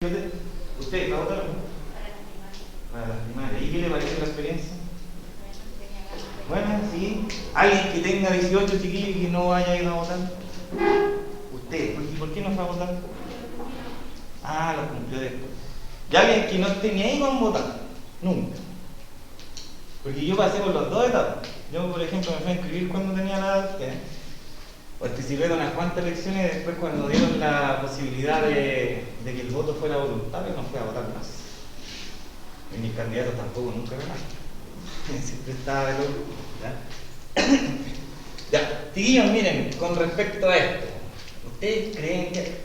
¿Usted va a votar? Para las primarias. ¿Y qué le parece la experiencia? Bueno, sí. ¿Alguien que tenga 18 chiquillos y que no haya ido a votar? ¿Usted? ¿Por qué no fue a votar? Ah, lo cumplió después. ¿Y alguien que no esté ni ahí con votar? Nunca. Porque yo pasé por las dos etapas. Yo, por ejemplo, me fui a inscribir cuando tenía la edad de usted. Participé de unas cuantas elecciones y después cuando dieron la posibilidad de que el voto fuera voluntario no fui a votar más. Y mis candidatos tampoco nunca ganaron. Siempre estaba de loco. Ya, chiquillos, miren, con respecto a esto, ¿ustedes creen que...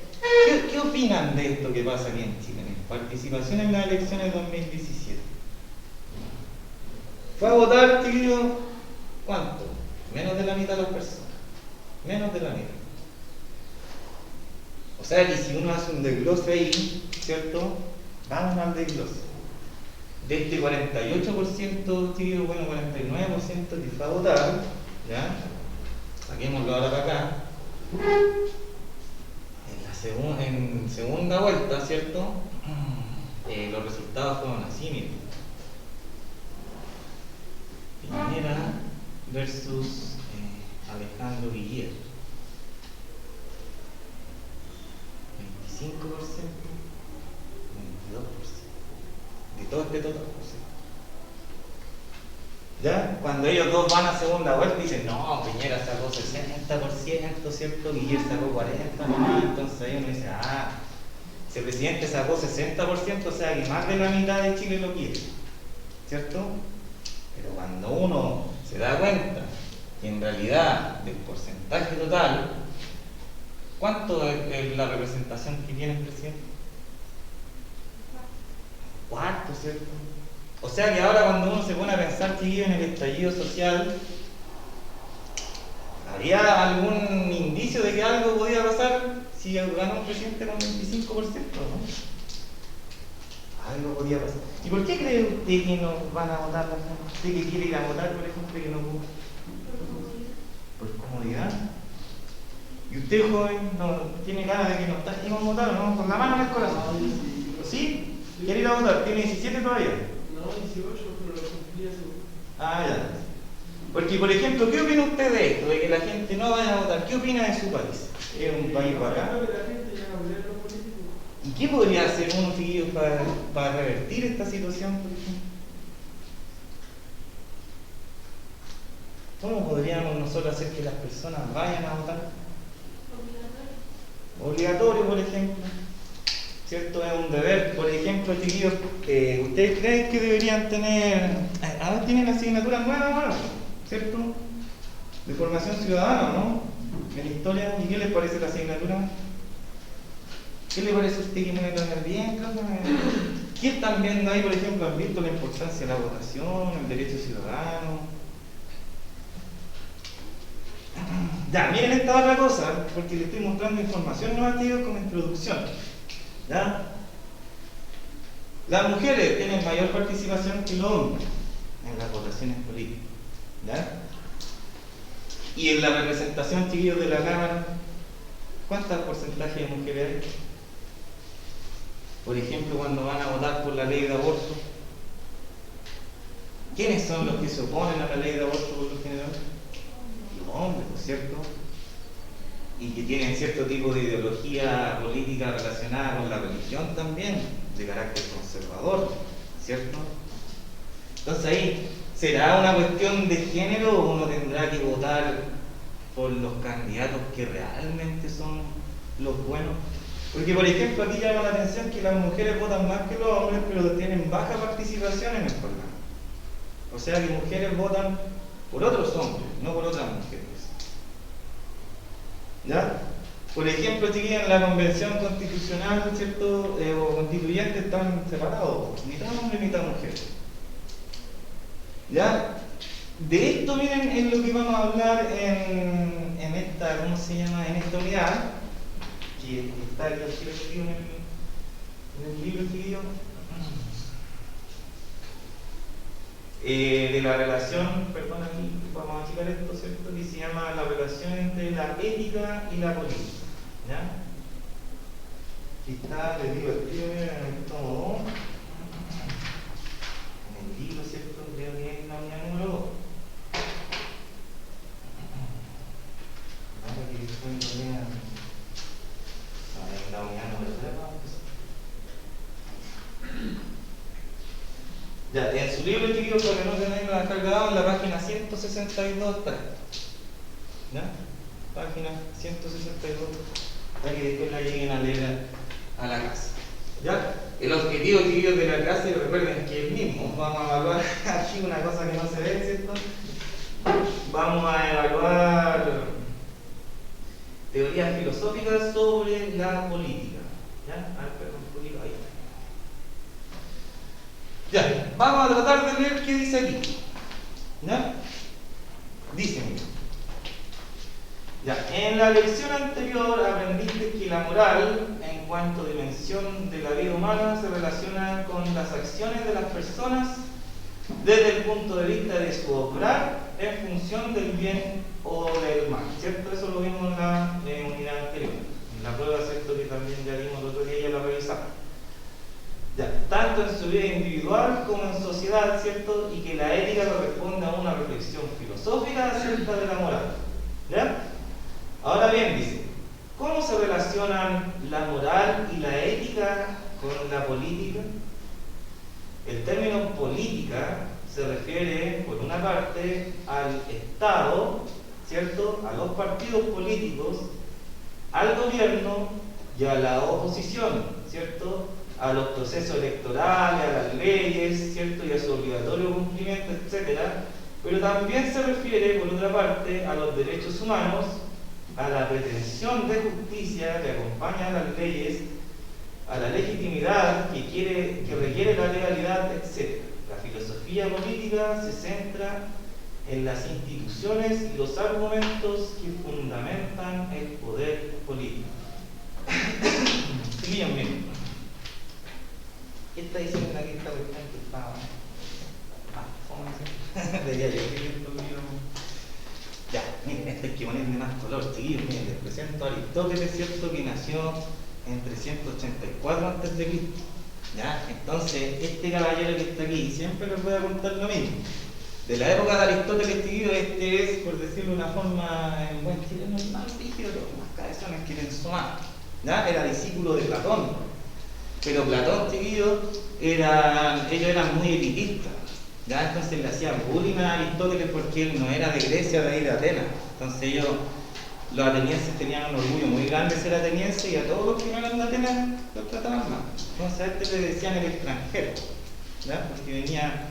¿Qué opinan de esto que pasa aquí en Chile? Participación en las elecciones de 2017. Fue a votar, chiquillos, ¿cuánto? Menos de la mitad de las personas. Menos de la mitad. O sea que si uno hace un desglose ahí, ¿cierto? Vamos al desglose. De este 48%, chiquillos, bueno, 49% que fue a votar, ¿ya? Saquémoslo ahora para acá. En segunda vuelta, ¿cierto? Los resultados fueron así, miren. Piñera versus Alejandro Guillier. 25%, 22%. De todo este total. ¿Ya? Cuando ellos dos van a segunda vuelta dicen, no, Piñera sacó 60%, ¿cierto? Guillier sacó 40% nomás. Entonces ahí uno dice, si el presidente sacó 60%, o sea que más de la mitad de Chile lo quiere, ¿cierto? Pero cuando uno se da cuenta que en realidad del porcentaje total, ¿cuánto es la representación que tiene el presidente? Cuarto, ¿cierto? O sea que ahora cuando uno se pone a pensar, chiquillo, en el estallido social, ¿habría algún indicio de que algo podía pasar si ganó un presidente con 25%? ¿No? Algo podía pasar. ¿Y por qué cree usted que no van a votar la gente? ¿Usted que quiere ir a votar, por ejemplo, que no puede? Por comodidad. ¿Y usted, joven, no tiene ganas de que no está aquí con votar, no? Con la mano en el corazón. ¿Sí? ¿Quiere ir a votar? ¿Tiene 17 todavía? No, 18, pero lo cumplí hace... Ya. Porque, por ejemplo, ¿qué opina usted de esto? De que la gente no vaya a votar. ¿Qué opina de su país? ¿Es un país bacán? ¿Y qué podría hacer uno, chiquillos, para revertir esta situación, por ejemplo? ¿Cómo podríamos nosotros hacer que las personas vayan a votar? Obligatorio, por ejemplo. ¿Cierto? Es un deber. Por ejemplo, chiquillos, ¿ustedes creen que deberían tener... Ahora tienen asignaturas nuevas ahora, ¿cierto? De formación ciudadana, ¿no? En historia. ¿Y qué les parece la asignatura? ¿Qué le parece a usted que me lo hagan bien? ¿Qué están viendo ahí, por ejemplo? ¿Han visto la importancia de la votación, el derecho ciudadano? Ya, miren esta otra cosa, porque le estoy mostrando información nueva, tío, como introducción. ¿Ya? Las mujeres tienen mayor participación que los hombres en las votaciones políticas. ¿Ya? Y en la representación, chiquillos, de la Cámara, ¿cuántos porcentajes de mujeres hay? Por ejemplo, cuando van a votar por la ley de aborto, ¿quiénes son los que se oponen a la ley de aborto por lo general? Los hombres, ¿no es cierto? Y que tienen cierto tipo de ideología política relacionada con la religión también, de carácter conservador, ¿cierto? Entonces ahí, ¿será una cuestión de género o uno tendrá que votar por los candidatos que realmente son los buenos? Porque, por ejemplo, aquí llama la atención que las mujeres votan más que los hombres, pero tienen baja participación en el Parlamento. O sea que mujeres votan por otros hombres, no por otras mujeres. ¿Ya? Por ejemplo, chiquillos, en la convención constitucional, ¿cierto? O constituyente están separados, mitad hombre y mitad mujer. ¿Ya? De esto, miren, es lo que vamos a hablar en esta, ¿cómo se llama? En esta unidad, que está aquí en el libro, chiquillos. De la relación, perdón, aquí vamos a checar esto, ¿cierto? Que se llama la relación entre la ética y la política, ¿ya? Aquí está, les digo el tío, miren, en el tomo 2, en el libro, ¿cierto? Creo que es la unidad número 2. Ahora que después lo vean, en la unidad número 3, ya, en su libro chiquillos, para que no tenéis la cargado, en la página 162 está. ¿Ya? Página 162, para que después la lleguen a leer a la casa. ¿Ya? El objetivo, chiquillos, de la clase, recuerden que es el mismo. Vamos a evaluar aquí una cosa que no se ve, ¿cierto? Vamos a evaluar teorías filosóficas sobre la política. ¿Ya? A ver, perdón, un poquito ahí. Ya, vamos a tratar de leer qué dice aquí. ¿Ya? Dice, ya, en la lección anterior aprendiste que la moral, en cuanto a dimensión de la vida humana, se relaciona con las acciones de las personas desde el punto de vista de su obrar en función del bien o del mal, ¿cierto? Eso lo vimos en la unidad anterior. En la prueba, ¿cierto? Que también ya vimos el otro día, ya la revisamos. Ya, tanto en su vida individual como en sociedad, ¿cierto? Y que la ética corresponde a una reflexión filosófica acerca de la moral. ¿Ya? Ahora bien, dice, ¿cómo se relacionan la moral y la ética con la política? El término política se refiere, por una parte, al Estado, ¿cierto? A los partidos políticos, al gobierno y a la oposición, ¿cierto? A los procesos electorales, a las leyes, ¿cierto? Y a su obligatorio cumplimiento, etc. Pero también se refiere, por otra parte, a los derechos humanos, a la pretensión de justicia que acompaña a las leyes, a la legitimidad que requiere la legalidad, etc. La filosofía política se centra en las instituciones y los argumentos que fundamentan el poder político. Sigan bien. ¿Qué está diciendo aquí esta cuestión que está? Debería yo escribir un libro. Ya, miren, esto hay que ponerle más color, chiquillos. Miren, les presento a Aristóteles, ¿cierto? Que nació en 384 a.C. ¿Ya? Entonces, este caballero que está aquí, siempre les voy a contar lo mismo. De la época de Aristóteles, chiquillos, este es, por decirlo de una forma en buen chileno, el más rígido de las cabezones que pensó más. ¿Ya? Era discípulo de Platón. Pero Platón, chiquillos, ellos eran muy elitistas. ¿Ya? Entonces le hacían bullying a Aristóteles porque él no era de Grecia, de ahí de Atenas. Entonces ellos, los atenienses, tenían un orgullo muy grande de ser atenienses y a todos los que no eran de Atenas los trataban mal. Entonces a este le decían el extranjero, ¿ya? Porque venía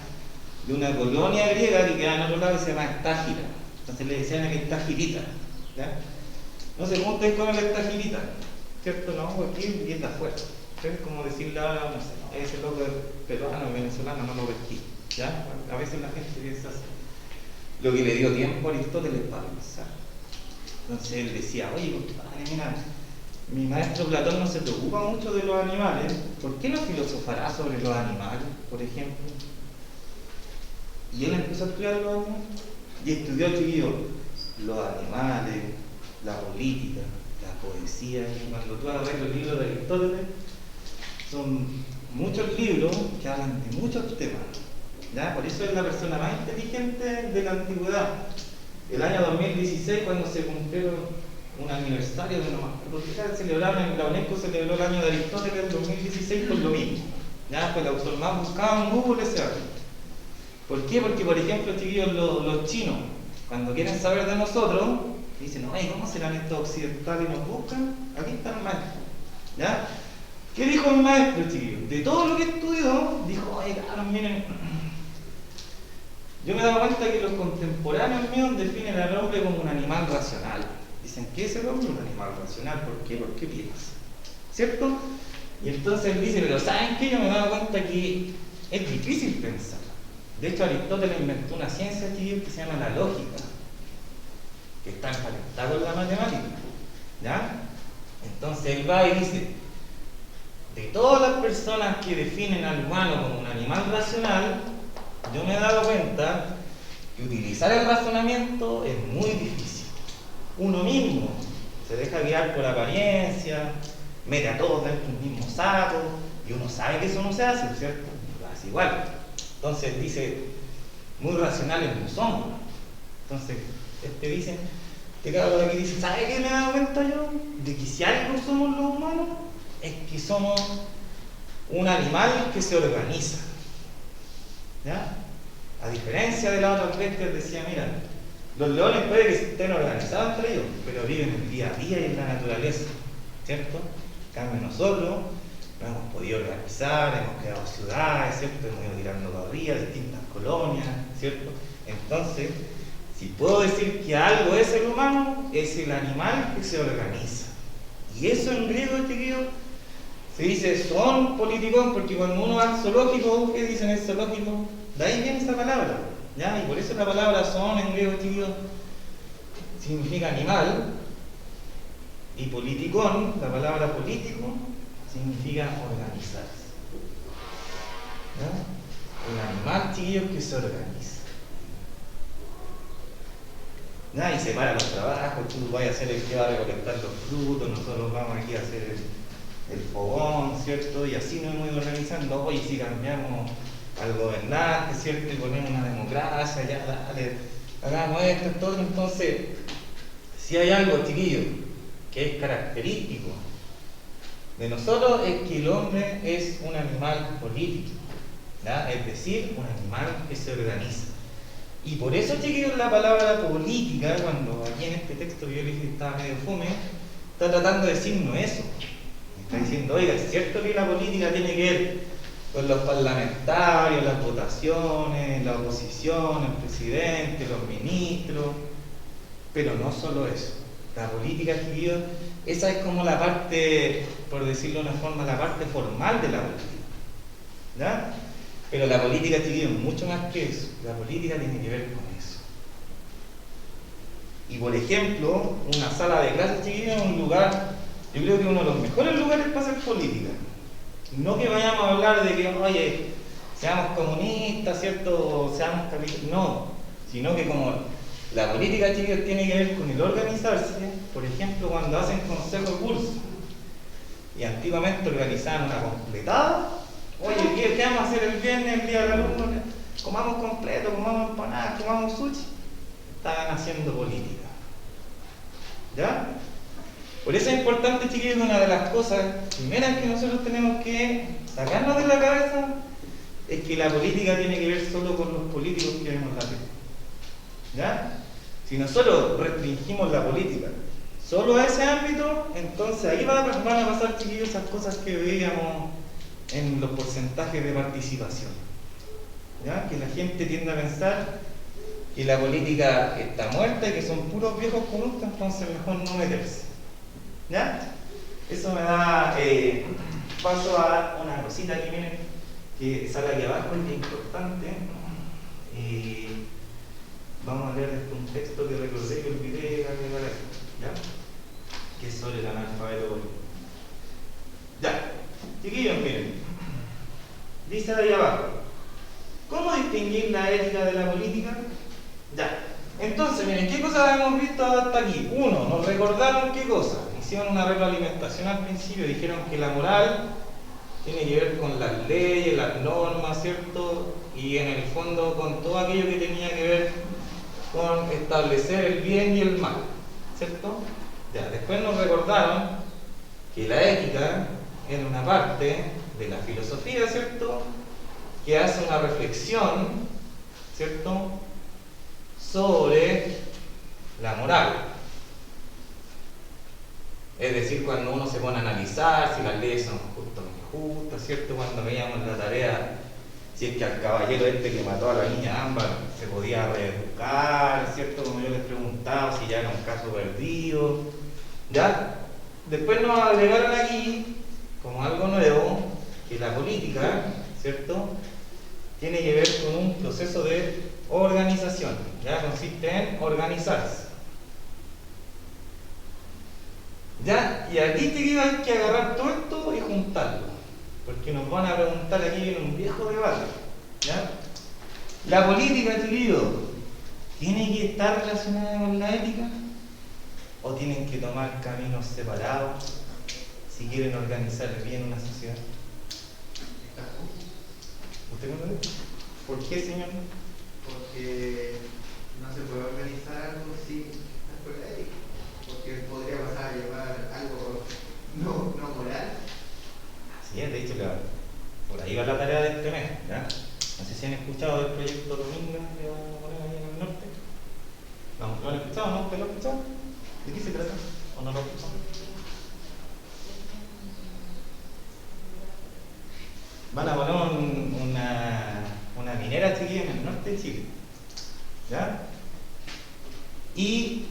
de una colonia griega que quedaba en otro lado y se llama Estágira. Entonces le decían el Estagirita, ¿ya? No sé cómo ustedes comen el Estagirita, ¿cierto? No, aquí y es de afuera. Es como decirle ahora, no sé, ese loco peruano o venezolano no lo pesquí. ¿Ya? A veces la gente piensa así. Lo que le dio tiempo a Aristóteles para pensar. Entonces él decía, oye, compadre, mira, mi maestro Platón no se preocupa mucho de los animales, ¿por qué no filosofará sobre los animales, por ejemplo? Y él empezó a estudiar los animales. Y estudió, chiquillos, los animales, la política, la poesía. Y cuando tú agarras los libros de Aristóteles, son muchos libros que hablan de muchos temas. ¿Ya? Por eso es la persona más inteligente de la antigüedad. El año 2016, cuando se cumplieron un aniversario de la UNESCO celebró el año de Aristóteles del 2016 por lo mismo. ¿Ya? Fue el autor más buscado en Google ese año. ¿Por qué? Porque, por ejemplo, chiquillos, los chinos, cuando quieren saber de nosotros, dicen, oye, ¿cómo serán estos occidentales y nos buscan? Aquí está el maestro. ¿Ya? ¿Qué dijo el maestro, chiquillos? De todo lo que estudió, dijo, oye, claro, miren, yo me he dado cuenta que los contemporáneos míos definen al hombre como un animal racional. Dicen, ¿qué es el hombre? Un animal racional. ¿Por qué? Porque piensa. ¿Cierto? Y entonces él dice, pero ¿saben qué? Yo me he dado cuenta que es difícil pensar. De hecho, Aristóteles inventó una ciencia, chiquillos, que se llama la lógica, que está emparentada con la matemática. ¿Ya? Entonces él va y dice, de todas las personas que definen al humano como un animal racional, yo me he dado cuenta que utilizar el razonamiento es muy difícil. Uno mismo se deja guiar por apariencia, mete a todos dentro del mismo saco, y uno sabe que eso no se hace, ¿cierto? Lo hace igual. Entonces dice, muy racionales no somos. Entonces, dice, cabrón de aquí dice, ¿sabe qué me he dado cuenta yo? De que si algo somos los humanos, es que somos un animal que se organiza. ¿Ya? A diferencia de la otra vez que decía, mira, los leones puede que estén organizados entre ellos, pero viven el día a día y en la naturaleza, ¿cierto? En cambio nosotros no hemos podido organizar, hemos creado ciudades, ¿cierto? Hemos ido tirando todavía distintas colonias, ¿cierto? Entonces, si puedo decir que algo es el humano, es el animal que se organiza. Y eso en griego, chiquillos, se dice son políticos, porque cuando uno va al zoológico, ¿qué dicen en el zoológico? De ahí viene esa palabra, ¿ya? Y por eso la palabra son en griego, chiquillos, significa animal, y politicón, la palabra político, significa organizarse. ¿Ya? El animal, chiquillos, que se organiza. ¿Ya? Y separa los trabajos, tú vas a ser el que va a recolectar los frutos, nosotros vamos aquí a hacer el fogón, ¿cierto? Y así nos hemos ido organizando. Hoy si cambiamos al gobernante, ¿cierto? Y ponemos una democracia, ya dale, hagamos esto, todo. Entonces, si hay algo, chiquillos, que es característico de nosotros, es que el hombre es un animal político, ¿ya? Es decir, un animal que se organiza. Y por eso, chiquillos, la palabra política, cuando aquí en este texto que yo les dije que estaba medio fome, está tratando de decirnos eso. Está diciendo, oiga, es cierto que la política tiene que ver con los parlamentarios, las votaciones, la oposición, el presidente, los ministros, pero no solo eso. La política, chiquillos, esa es como la parte, por decirlo de una forma, la parte formal de la política, ¿ya? Pero la política, chiquillos, es mucho más que eso. La política tiene que ver con eso. Y por ejemplo, una sala de clases, chiquillos, es un lugar, yo creo que uno de los mejores lugares para hacer política. No que vayamos a hablar de que, oye, seamos comunistas, ¿cierto? O seamos capitalistas. No, sino que como la política, chicos, tiene que ver con el organizarse. Por ejemplo, cuando hacen consejo de curso y antiguamente organizaban una completada, oye, ¿qué vamos a hacer el viernes, el día del alumno? Comamos completo, comamos empanadas, comamos sushi. Estaban haciendo política. ¿Ya? Por eso es importante, chiquillos, una de las cosas primeras que nosotros tenemos que sacarnos de la cabeza es que la política tiene que ver solo con los políticos que vemos en la tele. ¿Ya? Si nosotros restringimos la política solo a ese ámbito, entonces ahí van a pasar, chiquillos, esas cosas que veíamos en los porcentajes de participación. ¿Ya? Que la gente tiende a pensar que la política está muerta y que son puros viejos corruptos, entonces mejor no meterse. ¿Ya? Eso me da paso a una cosita que miren, que sale aquí abajo y que es importante. Vamos a leer desde un texto que recordé que olvidé agregar aquí, ¿ya? Que es sobre el analfabeto político. Ya, chiquillos, miren. Dice ahí abajo, ¿cómo distinguir la ética de la política? Ya. Entonces, miren, ¿qué cosas hemos visto hasta aquí? Uno, nos recordaron qué cosas. Hicieron una retroalimentación al principio, dijeron que la moral tiene que ver con las leyes, las normas, ¿cierto? Y en el fondo con todo aquello que tenía que ver con establecer el bien y el mal, ¿cierto? Ya, después nos recordaron que la ética era una parte de la filosofía, ¿cierto? Que hace una reflexión, ¿cierto? Sobre la moral. Es decir, cuando uno se pone a analizar si las leyes son justas o injustas, ¿cierto? Cuando veíamos la tarea, si es que al caballero que mató a la niña Ámbar se podía reeducar, ¿cierto? Como yo les preguntaba, si ya era un caso perdido, ¿ya? Después nos agregaron aquí, como algo nuevo, que la política, ¿cierto? Tiene que ver con un proceso de organización, ¿ya? Consiste en organizarse. ¿Ya? Y aquí, chiquillos, hay que agarrar todo esto y juntarlo, porque nos van a preguntar aquí en un viejo debate, ¿ya? La política, chiquillos, ¿tiene que estar relacionada con la ética? ¿O tienen que tomar caminos separados? si quieren organizar bien una sociedad? ¿Usted me lo dice? ¿Por qué, señor? Porque no se puede organizar algo sin la escuela ética, porque podría pasar a llevar algo no moral. Así es, de hecho, por ahí va la tarea de este mes, ¿ya? No sé si han escuchado del proyecto Dominga que vamos a poner ahí en el norte. ¿No lo han escuchado? ¿No? ¿Usted lo ha escuchado? ¿De qué se trata? ¿O no lo ha escuchado? Van a poner una minera chiquilla en el norte de Chile, ¿ya? Y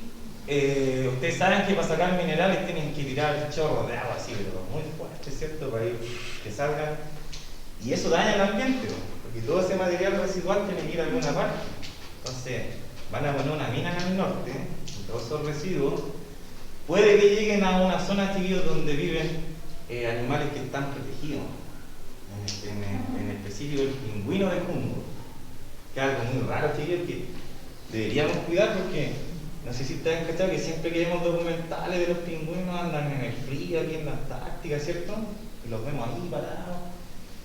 ustedes saben que para sacar minerales tienen que tirar chorros de agua así, pero muy fuerte, ¿cierto? Para que salgan. Y eso daña el ambiente, porque todo ese material residual tiene que ir a alguna parte. Entonces, van a poner una mina en el norte, y todos esos residuos puede que lleguen a una zona, chiquillos, donde viven animales que están protegidos. En específico el pingüino de Humboldt, que es algo muy raro, chiquillos, que deberíamos cuidar porque no sé si ustedes han cachado que siempre que vemos documentales de los pingüinos andan en el frío, aquí en la Antártica, ¿cierto? Y los vemos ahí parados.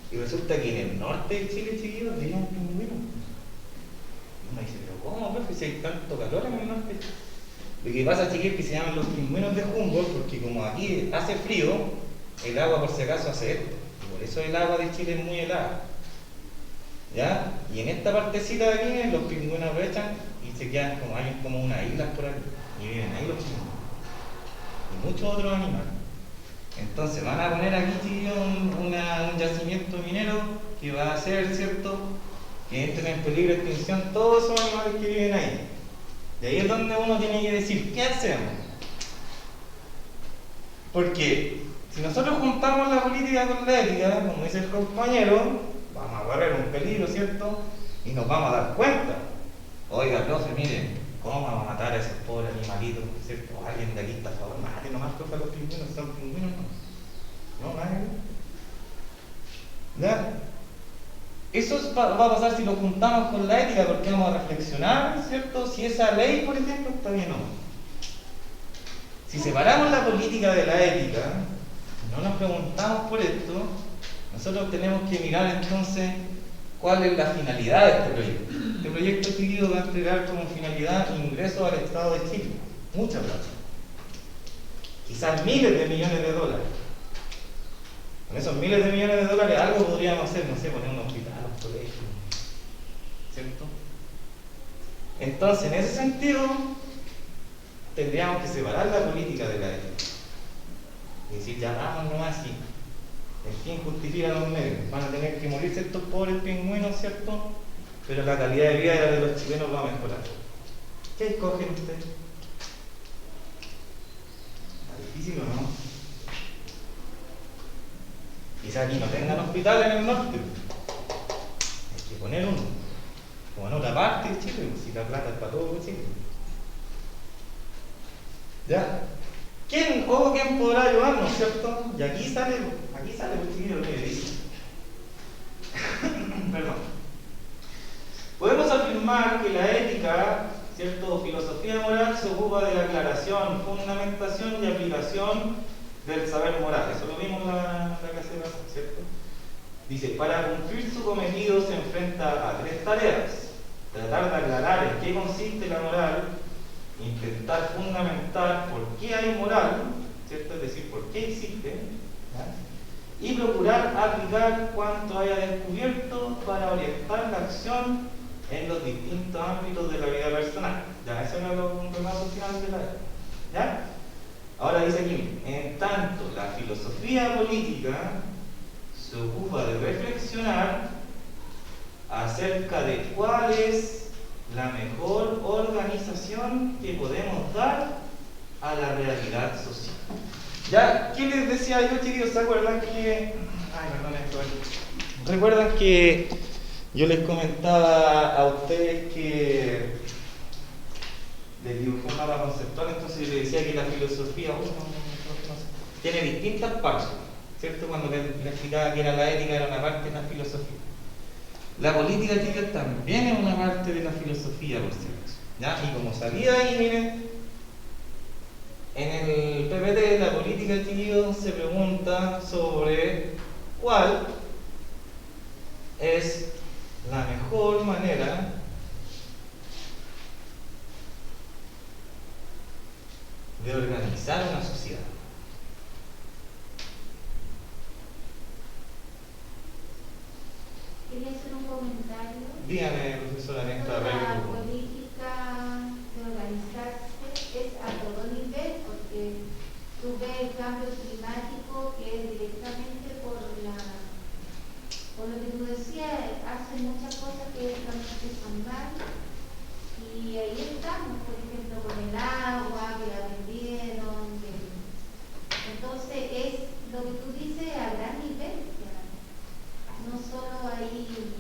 Y resulta que en el norte de Chile, chiquillos, viven pingüinos. Y uno dice, pero ¿cómo, profe, si hay tanto calor en el norte? Lo que pasa, chiquillos, es que se llaman los pingüinos de Humboldt porque como aquí hace frío, el agua por si acaso hace esto. Por eso el agua de Chile es muy helada, ¿ya? Y en esta partecita de aquí los pingüinos aprovechan y se quedan como, hay como unas islas por aquí, y viven ahí los pingüinos y muchos otros animales. Entonces van a poner aquí, chiquillos, un yacimiento minero que va a hacer, ¿cierto?, que entren en peligro de extinción todos esos animales que viven ahí. Y ahí es donde uno tiene que decir, ¿qué hacemos? Porque si nosotros juntamos la política con la ética, como dice el compañero, vamos a correr un peligro, ¿cierto? Y nos vamos a dar cuenta. Oiga, profe, miren, ¿cómo vamos a matar a esos pobres animalitos? ¿Cierto? Alguien de aquí está a favor, mate nomás, profe, a los pingüinos, son pingüinos, no. No, nadie. ¿Ya? Eso va a pasar si lo juntamos con la ética, porque vamos a reflexionar, ¿cierto? Si esa ley, por ejemplo, está bien o no. Si separamos la política de la ética, no nos preguntamos por esto, nosotros tenemos que mirar entonces cuál es la finalidad de este proyecto. Este proyecto chiquillo va a entregar como finalidad ingresos al Estado de Chile, mucha plata, quizás miles de millones de dólares. Con esos miles de millones de dólares algo podríamos hacer, no sé, poner un hospital, un colegio, ¿cierto? Entonces, en ese sentido, tendríamos que separar la política de la ética. Y decir, ya vamos nomás así. El fin justifica los medios. Van a tener que morirse estos pobres pingüinos, ¿cierto? Pero la calidad de vida de los chilenos va a mejorar. ¿Qué escogen ustedes? Está difícil, ¿o no? Quizás aquí no tengan hospital en el norte. Hay que poner uno. Como en otra parte de Chile, si la plata es para todo Chile. ¿Ya? ¿Quién podrá ayudarnos, cierto? Y aquí sale el chiquillo lo que dice. Perdón. Podemos afirmar que la ética, cierto, filosofía moral se ocupa de la aclaración, fundamentación y aplicación del saber moral. Eso lo vimos en la clase de pasada, ¿cierto? Dice, para cumplir su cometido se enfrenta a tres tareas. Tratar de aclarar en qué consiste la moral, intentar fundamentar por qué hay moral, ¿cierto? Es decir, por qué existe, ¿ya? Y procurar aplicar cuanto haya descubierto para orientar la acción en los distintos ámbitos de la vida personal. Ya, eso era un repaso final de la vida. ¿Ya? Ahora dice aquí, en tanto la filosofía política se ocupa de reflexionar acerca de cuál es la mejor organización que podemos dar a la realidad social. Ya, ¿qué les decía yo, chiquillos? ¿Se acuerdan que... ¿Recuerdan que yo les comentaba a ustedes que les dibujé un mapa conceptual? Entonces yo les decía que la filosofía tiene distintas partes, ¿cierto? Cuando les explicaba que era la ética, era una parte de la filosofía. La política, chicos, también es una parte de la filosofía, por cierto, ¿ya? Y como salía ahí, miren, En el PPT, la política del chiquillo se pregunta sobre cuál es la mejor manera de organizar una sociedad. Quería hacer un comentario. Dígame, profesora Néstor. La política de organizarse es a todo nivel, porque tú ves el cambio climático que es directamente por lo que tú decías, hacen muchas cosas que realmente son malas, y ahí estamos, por ejemplo, con el agua, que la vendieron, entonces es lo que tú dices a gran nivel. No solo ahí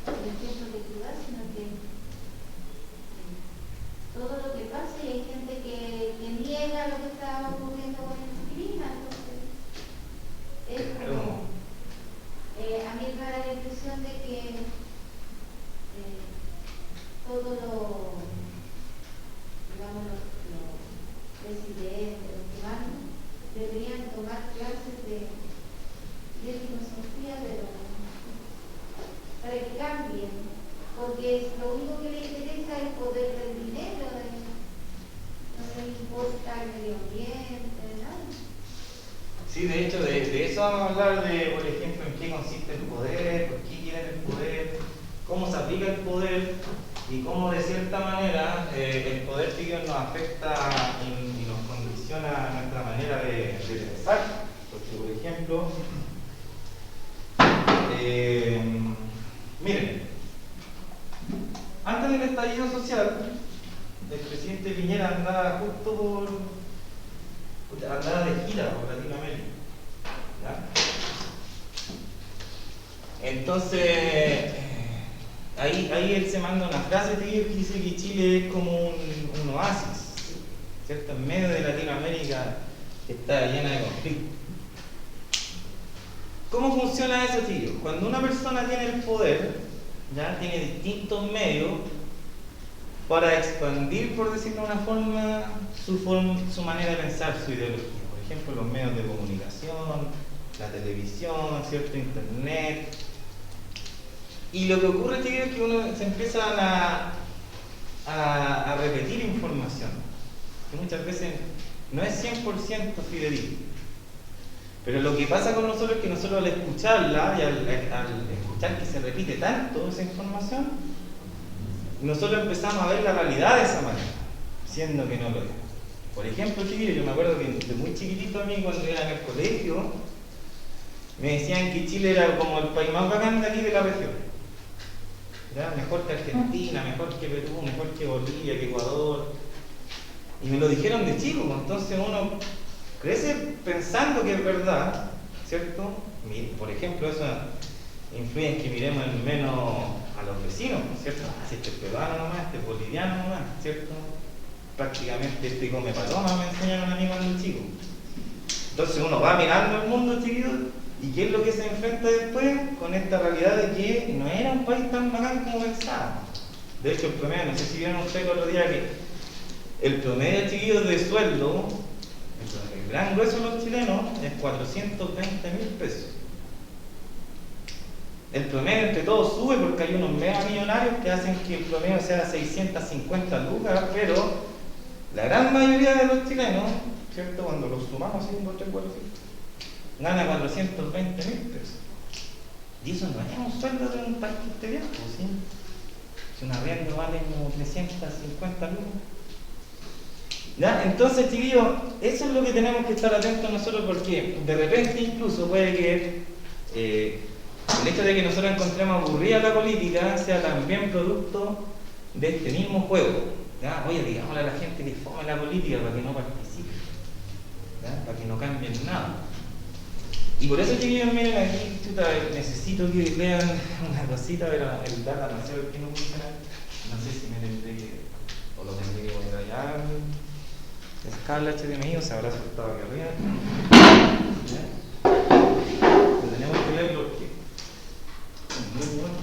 el ejemplo que tú das, sino que todo lo que pasa, y hay gente que niega lo que está ocurriendo con el clima. Entonces es como, a mí me da la impresión de que todos los presidentes, los que van, deberían tomar clases de filosofía para que cambien, porque lo único que les interesa es el poder del dinero, no les importa el medio ambiente, nada. Sí, de hecho, de eso vamos a hablar, por ejemplo, en qué consiste el poder, por qué quieren el poder, cómo se aplica el poder y cómo de cierta manera el poder nos afecta y nos condiciona nuestra manera de pensar. Porque, por ejemplo, miren, antes del estallido social, el presidente Piñera andaba andaba de gira por Latinoamérica, ¿ya? Entonces, ahí él se manda una frase que dice que Chile es como un oasis, ¿cierto? En medio de Latinoamérica que está llena de conflictos. ¿Cómo funciona eso, tío? Cuando una persona tiene el poder, ya tiene distintos medios para expandir, por decirlo de una forma, su manera de pensar, su ideología. Por ejemplo, los medios de comunicación, la televisión, ¿cierto? Internet. Y lo que ocurre, tío, es que uno se empieza a repetir información, que muchas veces no es 100% fidedigna. Pero lo que pasa con nosotros es que nosotros al escucharla y al escuchar que se repite tanto esa información, nosotros empezamos a ver la realidad de esa manera, siendo que no lo es. Por ejemplo, chiquillos, yo me acuerdo que desde muy chiquitito a mí, cuando era en el colegio, me decían que Chile era como el país más bacán de aquí de la región. ¿Ya? Mejor que Argentina, mejor que Perú, mejor que Bolivia, que Ecuador. Y me lo dijeron de chico, entonces uno crece pensando que es verdad, ¿cierto? Por ejemplo, eso influye en que miremos en menos a los vecinos, ¿cierto? Si este es peruano nomás, este es boliviano nomás, ¿cierto? Prácticamente este come paloma, me enseñaron a mí cuando chico. Entonces uno va mirando el mundo, chiquillos, y ¿qué es lo que se enfrenta después? Con esta realidad de que no era un país tan bacán como pensábamos. De hecho, el promedio, no sé si vieron ustedes el otro día que el promedio, chiquillos, de sueldo, el gran grueso de los chilenos, es 420.000 pesos. El promedio entre todos sube porque hay unos mega millonarios que hacen que el promedio sea 650 lucas, pero la gran mayoría de los chilenos, ¿cierto? Cuando los sumamos 5, 3, 4, 5, gana 420.000 pesos. Y eso no es un sueldo de un país que esté bien, ¿sí? Si un arriendo vale como 350 lucas. ¿Ya? Entonces, chiquillos, eso es lo que tenemos que estar atentos nosotros, porque de repente incluso puede que el hecho de que nosotros encontremos aburrida la política sea también producto de este mismo juego. ¿Ya? Oye, digámosle a la gente que fome la política para que no participe, ¿ya? Para que no cambien nada. Y por eso, chiquillos, miren aquí, necesito que lean una cosita, pero el data no sé por qué no funciona. No sé si me tendré que, o lo tendré que poner allá. Es cable HDMI o se habrá soltado aquí arriba. ¿Ya? Pero tenemos que leerlo porque es muy bueno.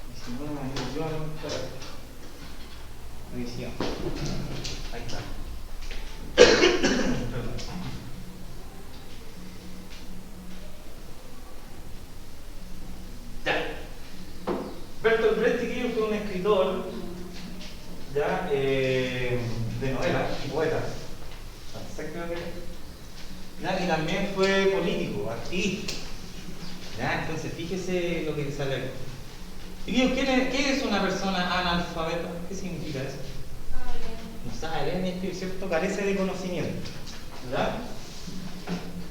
Y si no, me ayudan para revisión. Bertolt Brecht, chiquillo, fue un escritor ¿ya? De novelas y poeta. Francés, creo que. ¿Ya? Y también fue político, activista. ¿Ya? Entonces, fíjese lo que sale aquí. Chiquillos, ¿qué es una persona analfabeta? ¿Qué significa eso? No sabe leer ni escribir, ¿cierto? Carece de conocimiento. ¿Ya?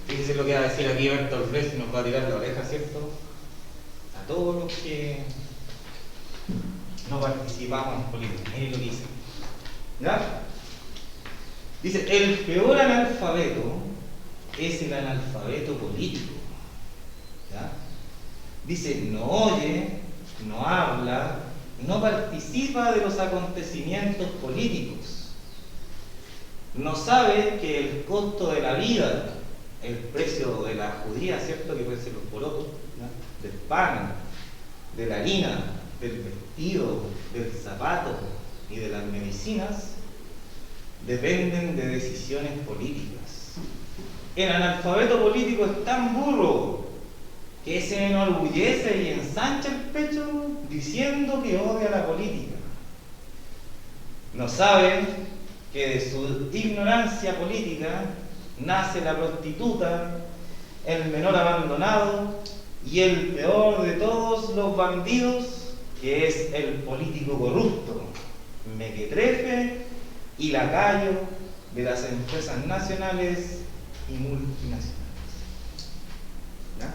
Fíjese lo que va a decir aquí Bertolt Brecht y nos va a tirar la oreja, ¿cierto? A todos los que no participamos en política. Miren lo que dice. ¿Ya? Dice, el peor analfabeto es el analfabeto político. ¿Ya? Dice, no oye, no habla, no participa de los acontecimientos políticos. No sabe que el costo de la vida, el precio de la judía, ¿cierto? Que pueden ser los porotos, ¿no? Del pan, de la harina, del vestido, del zapato y de las medicinas, dependen de decisiones políticas. El analfabeto político es tan burro que se enorgullece y ensancha el pecho diciendo que odia la política. No sabe que de su ignorancia política nace la prostituta, el menor abandonado y el peor de todos los bandidos, que es el político corrupto, mequetrefe y lacayo de las empresas nacionales y multinacionales. ¿Ya?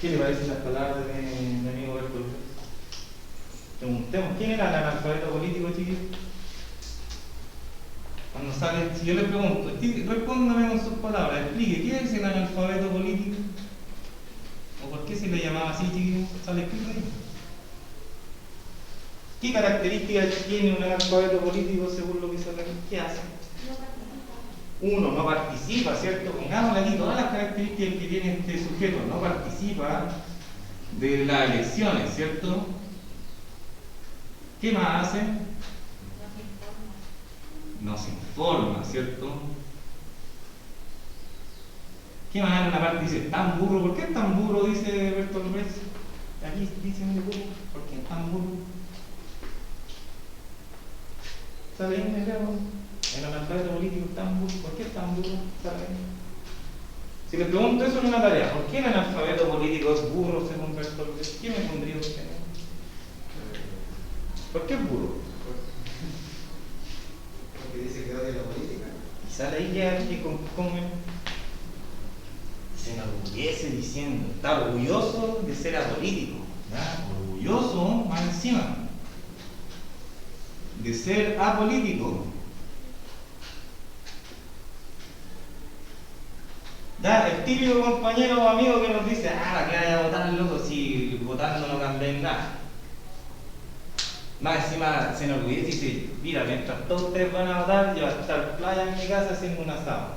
¿Qué le parecen las palabras de mi amigo Bertolt Brecht? Preguntemos, ¿quién era el analfabeto político, chiquillos? Cuando sale, si yo le pregunto, respóndame con sus palabras, explique, ¿qué es el analfabeto político? ¿O por qué se le llamaba así, chiquillos? Sale escrito ahí. ¿Qué características tiene un analfabeto político según lo que sale aquí? ¿Qué hace? Uno, no participa, ¿cierto? Pongámosle aquí todas las características que tiene este sujeto. No participa de las elecciones, ¿cierto? ¿Qué más hace? No se informa, ¿cierto? ¿Qué más en una parte dice? ¿Tan burro? ¿Por qué es tan burro? Dice Bertolt Brecht. Aquí dicen de burro. ¿Por qué es tan burro? ¿Sale ahí en el verbo? El analfabeto político es tan burro. ¿Por qué es tan burro? ¿Sale ahí? Si les pregunto eso en una tarea, ¿por qué el analfabeto político es burro según Bertolt Brecht? ¿Qué me pondría usted? ¿Por qué es burro? Porque dice que odia la política. Y sale ahí que se enorgullece diciendo, está orgulloso de ser apolítico, ¿ya? Orgulloso más encima de ser apolítico. Ya, el típico compañero o amigo que nos dice, ¿para qué vaya a votar, loco? Si votando no cambia en nada. Más encima se enorgullece y dice, mira, mientras todos ustedes van a votar, yo voy a estar playa en mi casa haciendo un asado.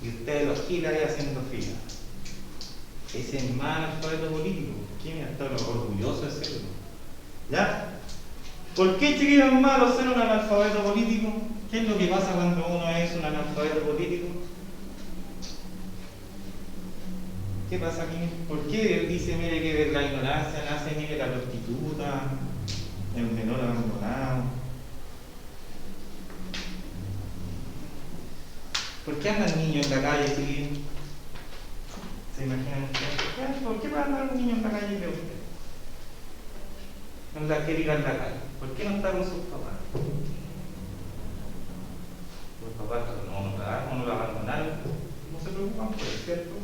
Y ustedes los giles ahí haciendo fila. Ese es más analfabeto político. ¿Quién está orgulloso de serlo? ¿Ya? ¿Por qué, chiquillos, es malo ser un analfabeto político? ¿Qué es lo que pasa cuando uno es un analfabeto político? ¿Qué pasa aquí? ¿Por qué dice, mire, que de la ignorancia nace, mire, la prostituta, el menor abandonado? ¿Por qué andan niños en la calle, chiquillos? ¿Se imaginan ustedes? ¿Por qué va a andar un niño en la calle de usted? Anda que diga en la calle. ¿Por qué no está con sus papás? Los papás no lo abandonaron, no se preocupan por él, ¿cierto?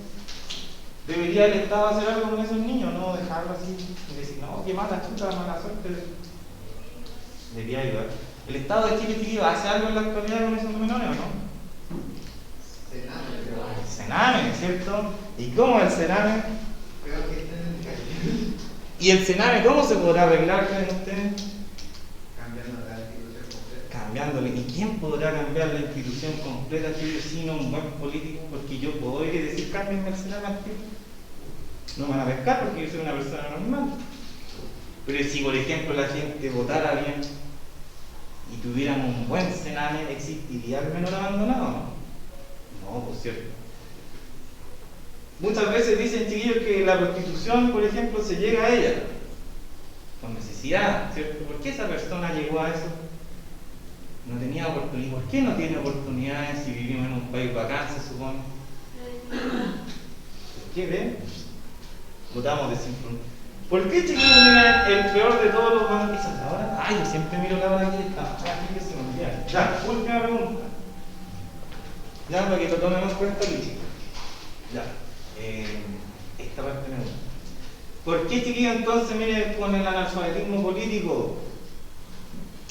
¿Debería el Estado hacer algo con esos niños? No dejarlo así y decir, no, qué mala chuta, mala suerte. Debería ayudar. ¿El Estado de Chile, chiquillos, hace algo en la actualidad con esos menores o no? El Sename, ¿cierto? ¿Y cómo el Sename? Peor que estén en el calle. ¿Y el Sename cómo se podrá arreglar, creen ustedes? Cambiando la institución completa. Cambiándole. ¿Y quién podrá cambiar la institución completa, chiquillos, sino un buen político? Porque yo puedo ir y decir, cámbienme el Sename al tiro. No me van a pescar porque yo soy una persona normal. Pero si, por ejemplo, la gente votara bien y tuvieran un buen Sename, ¿existiría el menor abandonado? No, por cierto. Muchas veces dicen, chiquillos, que la prostitución, por ejemplo, se llega a ella con necesidad, ¿cierto? ¿Por qué esa persona llegó a eso? No tenía oportunidad. ¿Por qué no tiene oportunidades si vivimos en un país bacán, se supone? ¿Por qué ven? Votamos desinformados. ¿Por qué, chiquillos, miren, el peor de todos los bandidos? ¿Esa es la hora? Ay, yo siempre miro la hora aquí. Aquí que se me olvida. Ya, última pregunta. Ya, para que lo tomemos en cuenta, Luis. Ya. Esta parte me gusta. ¿Por qué, chiquillos, entonces, miren, con el analfabetismo político,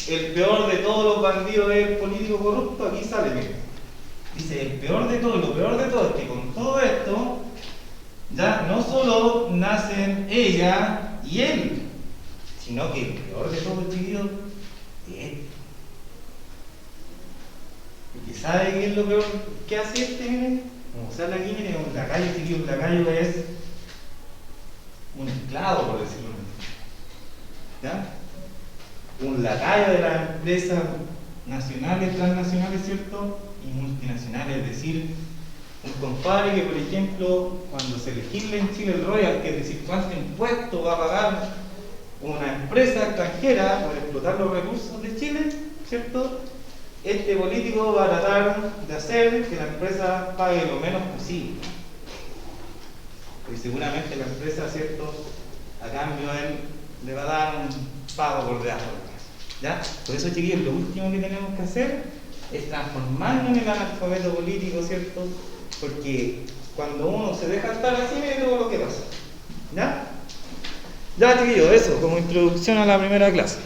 el peor de todos los bandidos es el político corrupto? Aquí sale, miren. Dice, el peor de todo, lo peor de todo es que con todo esto, ya no solo nacen ella y él, sino que el peor de todo, chiquillos, es él. Porque ¿sabe qué es lo peor que hace este? Miren, como sale aquí, miren, un lacayo, chiquillos, un lacayo es un esclavo, por decirlo así. ¿Ya? Un lacayo de las empresas nacionales, transnacionales, ¿cierto? Y multinacionales, es decir, un compadre que, por ejemplo, cuando se legisla en Chile el royal, que es decir, cuánto impuesto va a pagar una empresa extranjera por explotar los recursos de Chile, ¿cierto? Este político va a tratar de hacer que la empresa pague lo menos posible. Porque seguramente la empresa, ¿cierto?, a cambio él le va a dar un pago por debajo. ¿Ya? Por eso, chiquillos, lo último que tenemos que hacer es transformarnos en el analfabeto político, ¿cierto? Porque cuando uno se deja estar así, ve todo lo que pasa. ¿Ya? Ya, chiquillos, eso, como introducción a la primera clase.